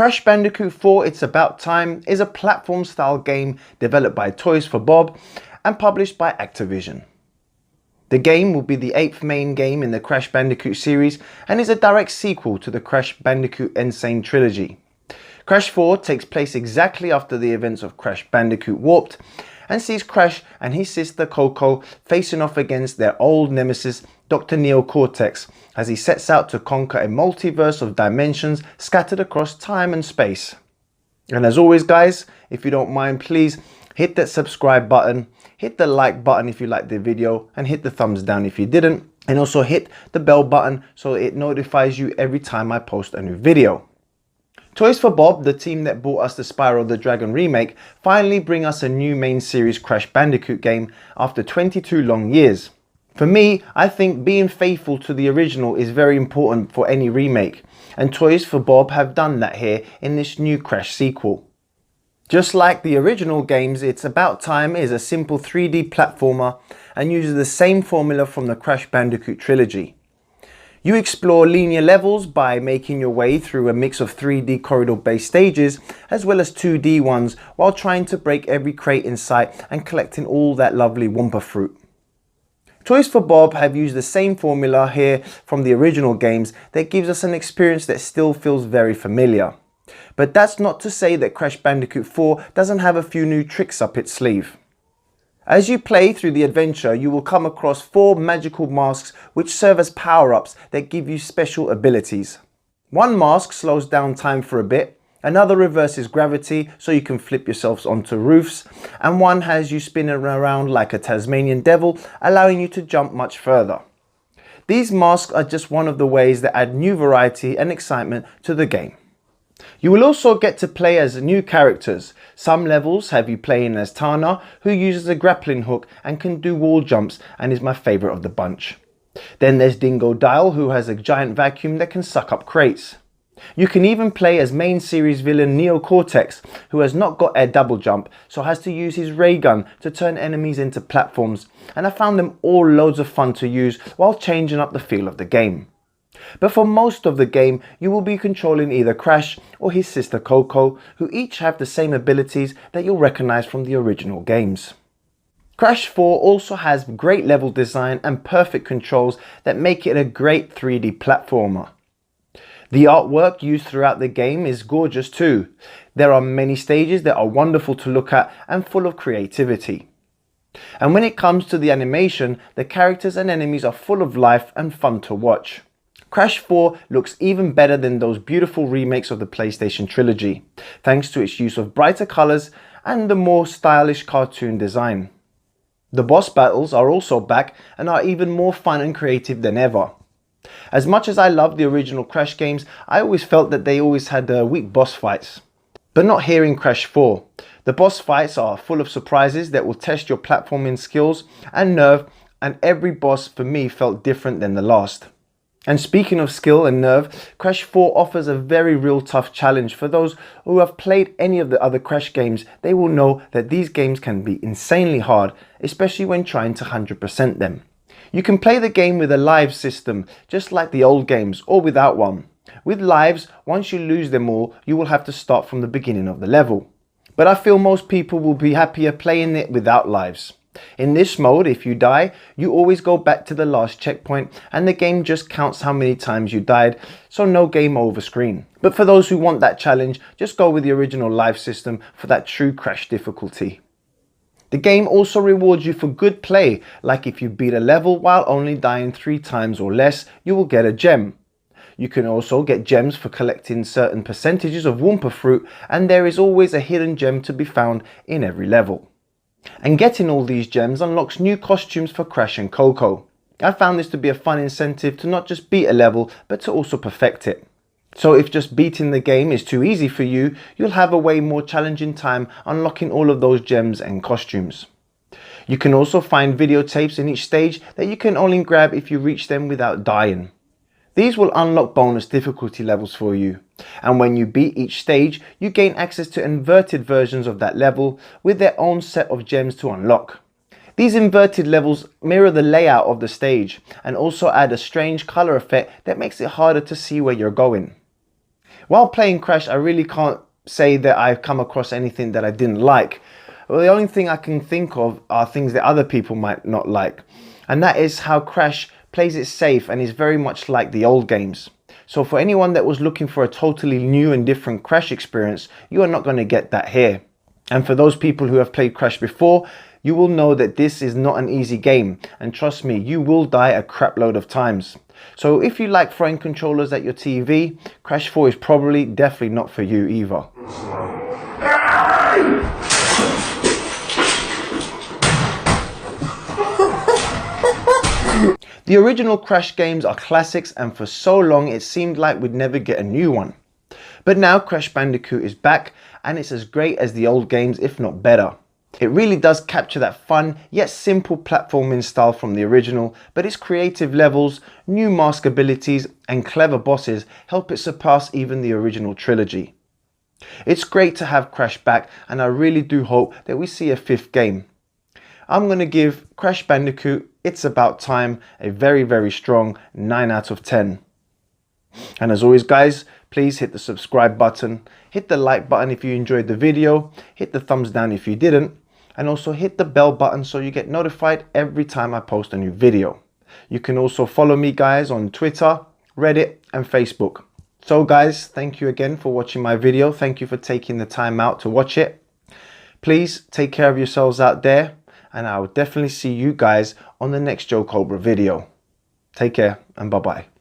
Crash Bandicoot 4 It's About Time is a platform-style game developed by Toys for Bob and published by Activision. The game will be the 8th main game in the Crash Bandicoot series and is a direct sequel to the Crash Bandicoot Insane trilogy. Crash 4 takes place exactly after the events of Crash Bandicoot Warped and sees Crash and his sister Coco facing off against their old nemesis Dr. Neo Cortex as he sets out to conquer a multiverse of dimensions scattered across time and space. And as always guys, if you don't mind, please hit that subscribe button, hit the like button if you liked the video, and hit the thumbs down if you didn't, and also hit the bell button so it notifies you every time I post a new video. Toys for Bob, the team that brought us the Spyro the Dragon remake, finally bring us a new main series Crash Bandicoot game after 22 long years. For me, I think being faithful to the original is very important for any remake, and Toys for Bob have done that here in this new Crash sequel. Just like the original games, It's About Time is a simple 3D platformer and uses the same formula from the Crash Bandicoot trilogy. You explore linear levels by making your way through a mix of 3D corridor-based stages as well as 2D ones while trying to break every crate in sight and collecting all that lovely Wumpa fruit. Toys for Bob have used the same formula here from the original games that gives us an experience that still feels very familiar. But that's not to say that Crash Bandicoot 4 doesn't have a few new tricks up its sleeve. As you play through the adventure, you will come across 4 magical masks which serve as power-ups that give you special abilities. One mask slows down time for a bit, another reverses gravity so you can flip yourselves onto roofs, and one has you spinning around like a Tasmanian devil, allowing you to jump much further. These masks are just one of the ways that add new variety and excitement to the game. You will also get to play as new characters. Some levels have you playing as Tana, who uses a grappling hook and can do wall jumps and is my favourite of the bunch. Then there's Dingo Dial, who has a giant vacuum that can suck up crates. You can even play as main series villain Neo Cortex, who has not got a double jump, so has to use his ray gun to turn enemies into platforms, and I found them all loads of fun to use while changing up the feel of the game. But for most of the game, you will be controlling either Crash or his sister Coco, who each have the same abilities that you'll recognize from the original games. Crash 4 also has great level design and perfect controls that make it a great 3D platformer. The artwork used throughout the game is gorgeous too. There are many stages that are wonderful to look at and full of creativity. And when it comes to the animation, the characters and enemies are full of life and fun to watch. Crash 4 looks even better than those beautiful remakes of the PlayStation trilogy, thanks to its use of brighter colours and the more stylish cartoon design. The boss battles are also back and are even more fun and creative than ever. As much as I love the original Crash games, I always felt that they always had weak boss fights. But not here in Crash 4. The boss fights are full of surprises that will test your platforming skills and nerve, and every boss for me felt different than the last. And speaking of skill and nerve, Crash 4 offers a very real tough challenge. For those who have played any of the other Crash games, they will know that these games can be insanely hard, especially when trying to 100% them. You can play the game with a live system, just like the old games, or without one. With lives, once you lose them all, you will have to start from the beginning of the level. But I feel most people will be happier playing it without lives. In this mode, if you die, you always go back to the last checkpoint and the game just counts how many times you died, so no game over screen. But for those who want that challenge, just go with the original life system for that true Crash difficulty. The game also rewards you for good play, like if you beat a level while only dying 3 times or less, you will get a gem. You can also get gems for collecting certain percentages of Wumpa fruit, and there is always a hidden gem to be found in every level. And getting all these gems unlocks new costumes for Crash and Coco. I found this to be a fun incentive to not just beat a level, but to also perfect it. So if just beating the game is too easy for you, you'll have a way more challenging time unlocking all of those gems and costumes. You can also find videotapes in each stage that you can only grab if you reach them without dying. These will unlock bonus difficulty levels for you, and when you beat each stage, you gain access to inverted versions of that level with their own set of gems to unlock. These inverted levels mirror the layout of the stage and also add a strange color effect that makes it harder to see where you're going. While playing Crash, I really can't say that I've come across anything that I didn't like. Well, the only thing I can think of are things that other people might not like. And that is how Crash plays it safe and is very much like the old games. So for anyone that was looking for a totally new and different Crash experience, you are not going to get that here. And for those people who have played Crash before, you will know that this is not an easy game. And trust me, you will die a crap load of times. So if you like throwing controllers at your TV, Crash 4 is probably definitely not for you either. The original Crash games are classics, and for so long it seemed like we'd never get a new one. But now Crash Bandicoot is back, and it's as great as the old games, if not better. It really does capture that fun yet simple platforming style from the original, but its creative levels, new mask abilities and clever bosses help it surpass even the original trilogy. It's great to have Crash back, and I really do hope that we see a 5th game. I'm going to give Crash Bandicoot It's About Time a very strong 9 out of 10. And as always guys, please hit the subscribe button, hit the like button if you enjoyed the video, hit the thumbs down if you didn't, and also hit the bell button so you get notified every time I post a new video. You can also follow me guys on Twitter, Reddit and Facebook. So guys, thank you again for watching my video. Thank you for taking the time out to watch it. Please take care of yourselves out there, and I will definitely see you guys on the next Cobra video. Take care and bye bye.